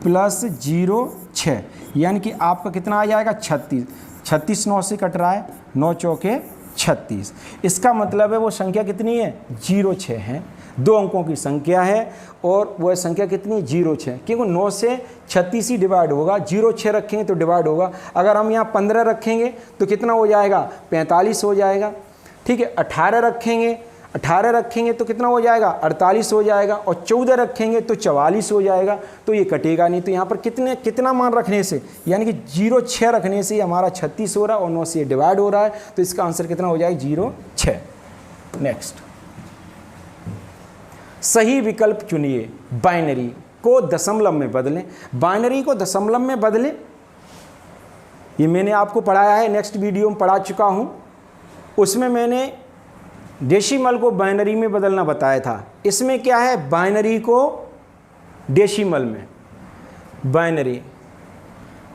A: प्लस 0 6, यानी कि आपका कितना आ जाएगा? 36। 36 9 से कट रहा है, 9 चौके 36। इसका मतलब है वो संख्या कितनी है? 0 6 है, 2 अंकों की संख्या है और वह संख्या कितनी है? 0 6, क्योंकि 9 से 36 ही डिवाइड होगा। 0 6 रखेंगे तो डिवाइड होगा। अगर हम यहाँ 15 रखेंगे तो कितना हो जाएगा? 45 हो जाएगा, ठीक है। 18 रखेंगे, 18 रखेंगे तो कितना हो जाएगा 48 हो जाएगा, और 14 रखेंगे तो 44 हो जाएगा। तो ये कटेगा नहीं। तो यहाँ पर कितना मान रखने से, यानी कि 0,6 रखने से हमारा 36 हो रहा है और 9 से डिवाइड हो रहा है। तो इसका आंसर कितना हो जाएगा 0,6। नेक्स्ट, सही विकल्प चुनिए। बाइनरी को दशमलव में बदलें। बाइनरी को दशमलव में बदलें, ये मैंने आपको पढ़ाया है, नेक्स्ट वीडियो में पढ़ा चुका हूँ। उसमें मैंने डेसिमल को बाइनरी में बदलना बताया था। इसमें क्या है, बाइनरी को डेसिमल में।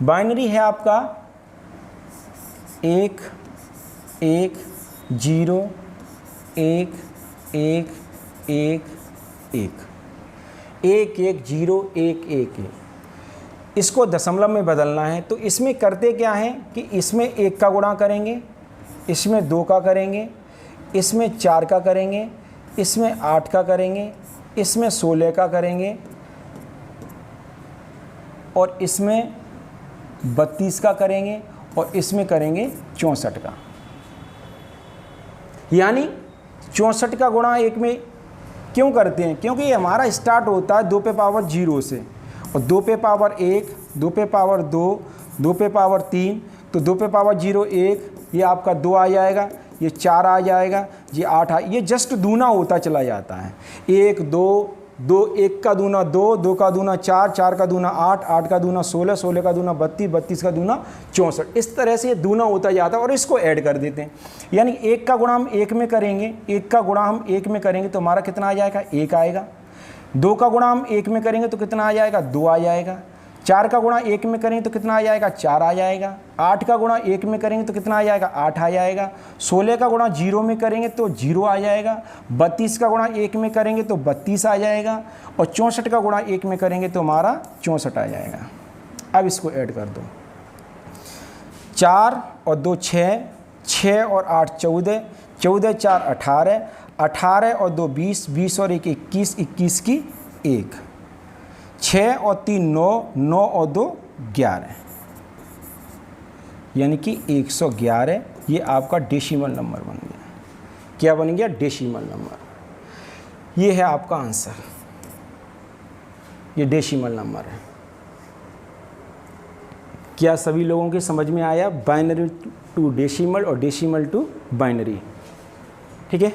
A: बाइनरी है आपका 1 1 0 1 1 1 1 1 1 0 1 1 1। इसको दशमलव में बदलना है। तो इसमें करते क्या है कि इसमें 1 का गुणा करेंगे, इसमें 2 का करेंगे, इसमें 4 का करेंगे, इसमें 8 का करेंगे, इसमें 16 का करेंगे, और इसमें 32 का करेंगे, और इसमें करेंगे 64 का। यानी 64 का गुणा 1 में क्यों करते हैं, क्योंकि ये हमारा स्टार्ट होता है 2 पे पावर 0 से, और 2 पे पावर 1, 2 पे पावर 2, 2 पे पावर 3, तो 2 पे पावर 0 1, ये आपका 2 आ जाएगा, ये 4 आ जाएगा, ये 8 ये जस्ट दूना होता चला जाता है। 1 2 2, 1 का दूना 2, 2 का दूना 4, 4 का दूना 8, 8 का दूना 16, 16 का दूना 32, 32 का दूना 64। इस तरह से ये दूना होता जाता है, और इसको ऐड कर देते हैं। यानी 1 का गुणा हम 1 में करेंगे, 1 का गुणा हम 1 में करेंगे तो हमारा कितना आ जाएगा 1 आएगा। 2 का गुणा हम 1 में करेंगे तो कितना आ जाएगा 2 आ जाएगा। 4 का गुणा 1 में करेंगे तो कितना आ जाएगा 4 आ जाएगा। 8 का गुणा 1 में करेंगे तो कितना आ जाएगा 8 आ जाएगा। 16 का गुणा 0 में करेंगे तो 0 आ जाएगा। 32 का गुणा 1 में करेंगे तो 32 आ जाएगा, और 64 का गुणा 1 में करेंगे तो हमारा 64 आ जाएगा। अब इसको ऐड कर दो, 4 और 2 6, 6 और 8 14, 14 4 18, 18 और 2 20, 20 और 1 21, 21 की 1, 6 और 3 9, 9 और 2 11, यानी कि 111। ये आपका डेसिमल नंबर बन गया। क्या बन गया, डेसिमल नंबर। ये है आपका आंसर, ये डेसिमल नंबर है। क्या सभी लोगों के समझ में आया, बाइनरी टू डेसिमल और डेसिमल टू बाइनरी? ठीक है,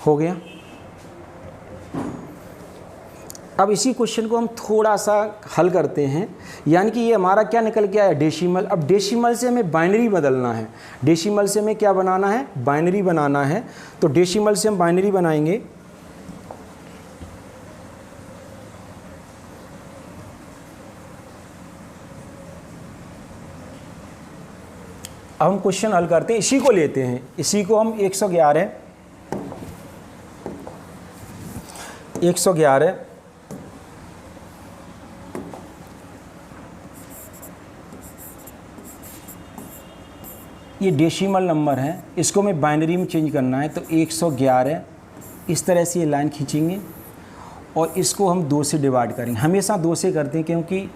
A: हो गया। अब इसी क्वेश्चन को हम थोड़ा सा हल करते हैं। यानी कि ये हमारा क्या निकल के आया, डेसिमल। अब डेसिमल से हमें बाइनरी बदलना है। डेसिमल से हमें क्या बनाना है, बाइनरी बनाना है। तो डेसिमल से हम बाइनरी बनाएंगे। अब हम क्वेश्चन हल करते हैं, इसी को लेते हैं, इसी को हम 111 ये डेसिमल नंबर है, इसको मैं बाइनरी में चेंज करना है। तो 111 इस तरह से ये लाइन खींचेंगे, और इसको हम 2 से डिवाइड करेंगे। हमेशा 2 से करते हैं, क्योंकि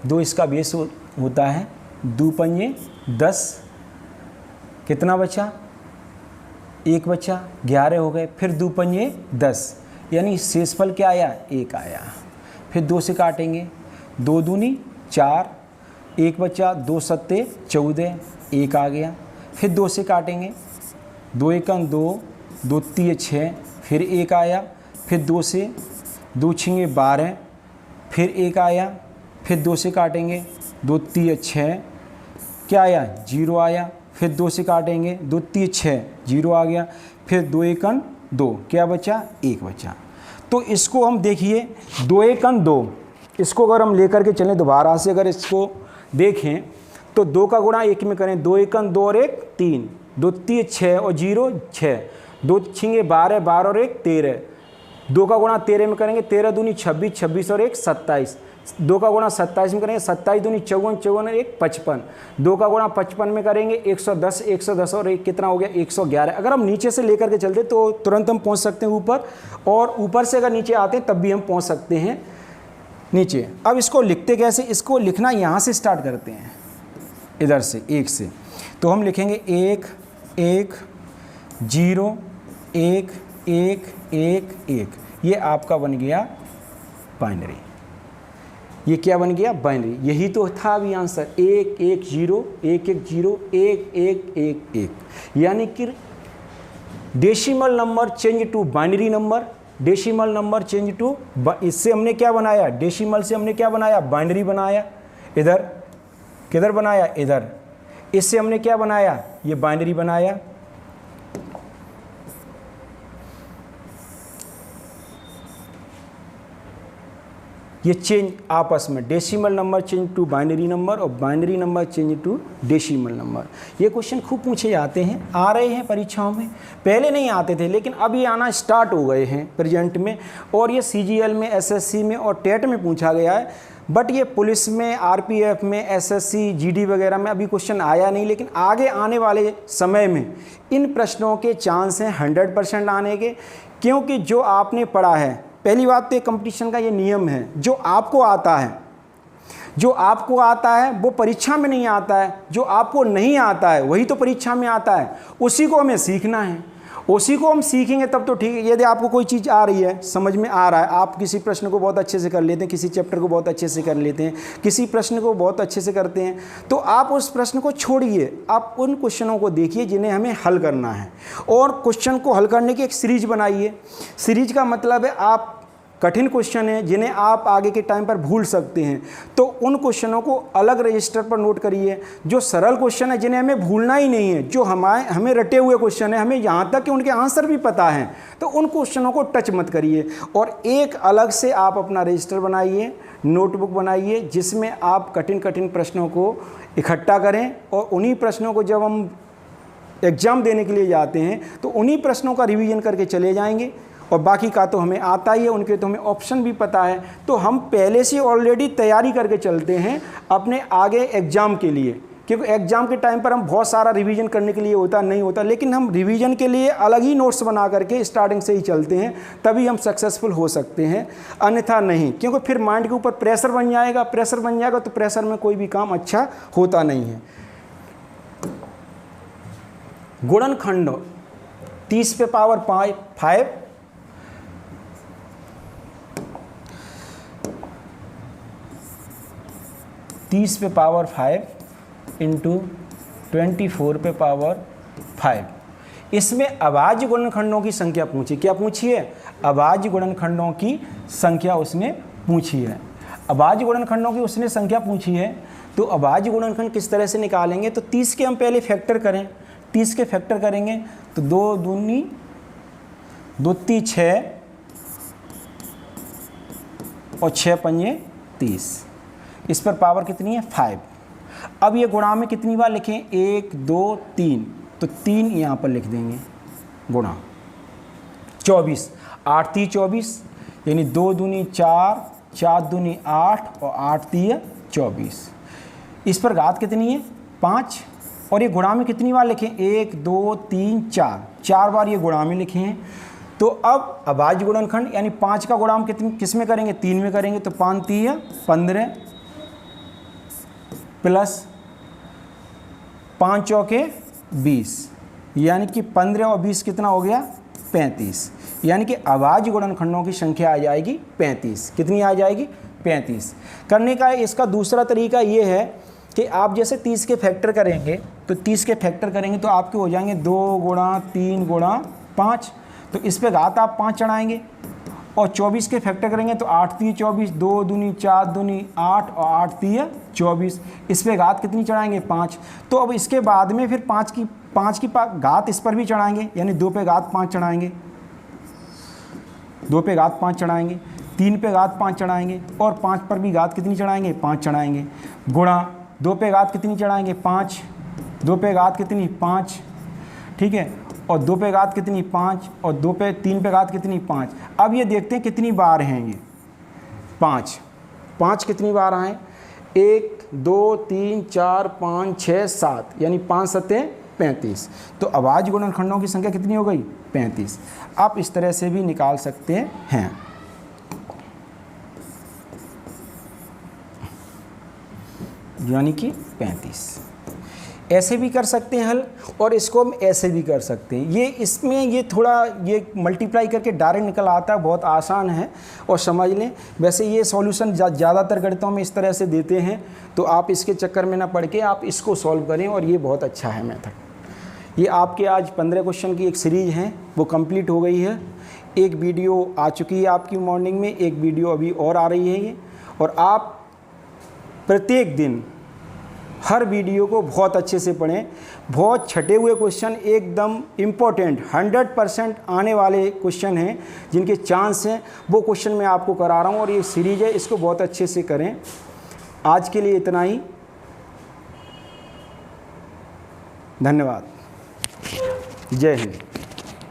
A: 2 इसका बेस होता है। 2 पंजे 10, कितना बचा 1 बचा, 11 हो गए। फिर 2 पंजे 10, यानी शेषफल क्या आया 1 आया। फिर 2 से काटेंगे, 2 दूनी 4, 1 बचा, 2 सत्ते 14, 1 आ गया। फिर 2 से काटेंगे, 2 एकम 2, 2 तीय 6, फिर 1 आया। फिर 2 से 2 छिंगे 12, फिर 1 आया। फिर 2 से काटेंगे, 2 तीय 6, क्या आया 0 आया। फिर 2 से काटेंगे, 2 तीय 6, 0 आ गया। फिर 2 एकम 2, क्या बचा 1 बचा। तो इसको हम देखिए 2 एकम 2, इसको अगर हम लेकर के चलें दोबारा से, अगर इसको देखें तो 2 का गुणा 1 में करें, 2 एकम 2 और 1 3, 2 तीय 6 और 0 6, 2 छिंगे 12, 12 और 1 13, 2 का गुणा 13 में करेंगे, 13 दूनी 26, 26 और 1 27, 2 का गुणा 27 में करेंगे, 27 दूनी 54, 54 और 1 55, 2 का गुणा 55 में करेंगे 110, 110 और 1 कितना हो गया 111। अगर हम नीचे से लेकर के चलते तो तुरंत हम पहुंच सकते हैं ऊपर, और ऊपर से अगर नीचे आते हैं तब भी हम पहुंच सकते हैं नीचे। अब इसको लिखते कैसे, इसको लिखना यहाँ से स्टार्ट करते हैं, इधर से 1 से। तो हम लिखेंगे 1 1 0 1 1 1 1, ये आपका बन गया बाइनरी। ये क्या बन गया? बाइनरी। यही तो था अभी आंसर, 1 1 0 1 1 0 1 1 1 1, यानी कि decimal number change to binary number, decimal number change to, इससे हमने क्या बनाया? डेसिमल से हमने क्या बनाया? बाइनरी बनाया। इधर किधर बनाया? इधर। इससे हमने क्या बनाया? ये बाइनरी बनाया। ये चेंज आपस में, decimal number change to binary number और binary number change to decimal number. ये क्वेश्चन खूब पूछे जाते हैं, आ रहे हैं परीक्षाओं में। पहले नहीं आते थे लेकिन अब ये आना स्टार्ट हो गए हैं प्रेजेंट में, और ये सीजीएल में, एसएससी में और टेट में पूछा गया है। बट ये पुलिस में, आरपीएफ में, एसएससी, जीडी वगैरह में अभी क्वेश्चन आया नहीं, लेकिन आगे आने वाले समय में इन प्रश्नों के चांस हैं 100% आने के। क्योंकि जो आपने पढ़ा है, पहली बात तो कंपटीशन का ये नियम है, जो आपको आता है, जो आपको आता है वो परीक्षा में नहीं आता है, जो आपको नहीं आता है वही तो परीक्षा में आता है। उसी को हमें सीखना है, उसी को हम सीखेंगे तब तो ठीक है। यदि आपको कोई चीज़ आ रही है, समझ में आ रहा है, आप किसी प्रश्न को बहुत अच्छे से कर लेते हैं, किसी चैप्टर को बहुत अच्छे से कर लेते हैं, किसी प्रश्न को बहुत अच्छे से करते हैं, तो आप उस प्रश्न को छोड़िए, आप उन क्वेश्चनों को देखिए जिन्हें हमें हल करना है, और क्वेश्चन को हल करने की एक सीरीज बनाइए। सीरीज का मतलब है आप कठिन क्वेश्चन है जिन्हें आप आगे के टाइम पर भूल सकते हैं, तो उन क्वेश्चनों को अलग रजिस्टर पर नोट करिए। जो सरल क्वेश्चन है जिन्हें हमें भूलना ही नहीं है, जो हमें रटे हुए क्वेश्चन है, हमें यहाँ तक कि उनके आंसर भी पता है, तो उन क्वेश्चनों को टच मत करिए। और एक अलग से आप अपना रजिस्टर बनाइए, नोटबुक बनाइए, जिसमें आप कठिन कठिन प्रश्नों को इकट्ठा करें, और उन्हीं प्रश्नों को जब हम एग्ज़ाम देने के लिए जाते हैं तो उन्हीं प्रश्नों का रिवीजन करके चले जाएंगे। और बाकी का तो हमें आता ही है, उनके तो हमें ऑप्शन भी पता है, तो हम पहले से ऑलरेडी तैयारी करके चलते हैं अपने आगे एग्ज़ाम के लिए। क्योंकि एग्ज़ाम के टाइम पर हम बहुत सारा रिवीजन करने के लिए होता नहीं होता, लेकिन हम रिवीजन के लिए अलग ही नोट्स बना करके स्टार्टिंग से ही चलते हैं, तभी हम सक्सेसफुल हो सकते हैं, अन्यथा नहीं। क्योंकि फिर माइंड के ऊपर प्रेशर बन जाएगा, प्रेशर बन जाएगा तो प्रेशर में कोई भी काम अच्छा होता नहीं है। गुणनखंड 30 पे पावर 5, 30 पे पावर 5 इंटू 24 पे पावर 5। इसमें अभाज्य गुणनखंडों की संख्या पूछी। क्या पूछी है? अभाज्य गुणनखंडों की संख्या उसने पूछी है। अभाज्य गुणनखंडों की उसने संख्या पूछी है, तो अभाज्य गुणनखंड किस तरह से निकालेंगे? तो 30 के हम पहले फैक्टर करें, 30 के फैक्टर करेंगे तो 2 दूनी 2 ती 6 और 6 पंजे 30। इस पर पावर कितनी है? 5। अब ये गुणा में कितनी बार लिखें? 1 2 3, तो 3 यहाँ पर लिख देंगे गुणा 24, 8 ती 24, यानी 2 दूनी 4, 4 दूनी 8 और 8 ती 24। इस पर घात कितनी है? 5। और ये गुणा में कितनी बार लिखें? 1 2 3 4, 4 बार ये गुणा में लिखे हैं। तो अब अभाज्य गुणनखंड यानी 5 का गुणा हम किस में करेंगे? 3 में करेंगे, तो 5 ती 15 प्लस 5 चौके 20, यानी कि 15 और 20 कितना हो गया? 35। यानी कि अभाज्य गुणनखंडों की संख्या आ जाएगी 35। कितनी आ जाएगी? 35। करने का इसका दूसरा तरीका ये है कि आप जैसे 30 के फैक्टर करेंगे, तो 30 के फैक्टर करेंगे तो आपके हो जाएंगे 2 गुणा 3 गुणा 5, तो इस पे घात आप 5 चढ़ाएंगे। और 24 के फैक्टर करेंगे तो 8 ती 24, 2 दूनी 4 दूनी 8 और 8 ती 24। इस पे घात कितनी चढ़ाएंगे? 5। तो अब इसके बाद में फिर 5 की घात इस पर भी चढ़ाएंगे, यानी 2 पे घात 5 चढ़ाएंगे, 2 पे घात 5 चढ़ाएंगे, 3 पे घात 5 चढ़ाएंगे, और 5 पर भी घात कितनी चढ़ाएंगे? 5 चढ़ाएंगे। गुणा 2 पे घात कितनी चढ़ाएंगे? 5, 2 पे घात कितनी? 5, ठीक है। और 2 पे घात कितनी? 5, और 3 पे घात कितनी? 5। अब ये देखते हैं कितनी बार हैं ये 5 कितनी बार आए? 1 2 3 4 5 6 7, यानी 5 सत्ते 35। तो अभाज्य गुणनखंडों की संख्या कितनी हो गई? 35। आप इस तरह से भी निकाल सकते हैं। यानी कि 35। ऐसे भी कर सकते हैं हल, और इसको हम ऐसे भी कर सकते हैं। ये इसमें ये थोड़ा ये मल्टीप्लाई करके डायरेक्ट निकल आता है, बहुत आसान है और समझ लें। वैसे ये सॉल्यूशन ज़्यादातर गणितों में इस तरह से देते हैं, तो आप इसके चक्कर में ना पड़ के आप इसको सॉल्व करें, और ये बहुत अच्छा है मेथड। ये आपके आज 15 क्वेश्चन की एक सीरीज है वो कंप्लीट हो गई है। एक वीडियो आ चुकी है आपकी मॉर्निंग में, एक वीडियो अभी और आ रही है ये, और आप प्रत्येक दिन हर वीडियो को बहुत अच्छे से पढ़ें। बहुत छटे हुए क्वेश्चन, एकदम इम्पोर्टेंट 100% आने वाले क्वेश्चन हैं जिनके चांस हैं, वो क्वेश्चन मैं आपको करा रहा हूँ, और ये सीरीज है, इसको बहुत अच्छे से करें। आज के लिए इतना ही, धन्यवाद, जय हिंद।